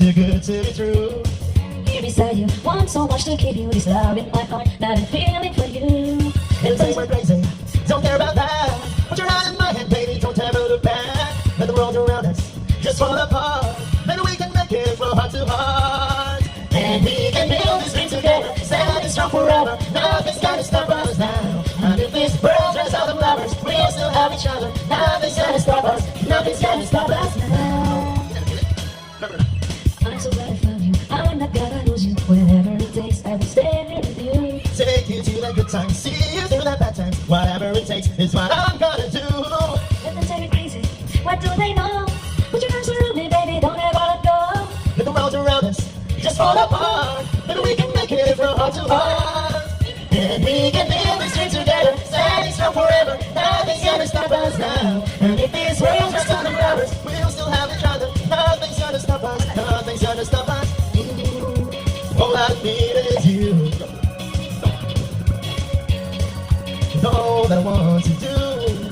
too good to be true. Here beside you, want so much to keep you. This love in my heart that I'm feeling for you. They'll say we're crazy, don't care about that. But you're not in my head, baby, don't ever look back. Let the world around us just fall apart. Maybe we can make it from heart to heart. And we can build this dream together, stand and strong forever. Nothing's gonna stop us now. And if this world runs out of lovers, we'll still have each other. Nothing's gonna stop us, nothing's gonna stop us now. I'm so glad I found you, I'm not gonna lose you. Whatever it takes, I will stay here with you. Take you to the good times, see you through the bad times. Whatever it takes is what I'm gonna do. Let them say me crazy, what do they know? Put your arms around me, baby, don't ever let go. Let the world around us just fall apart. Maybe we can make it from heart to heart. And we can build this dream together, standing strong forever. Nothing's gonna stop us now. And if this world runs out of lovers, we'll still have each other. Nothing's gonna stop us, nothing's gonna stop us. All I need is you. All I want to do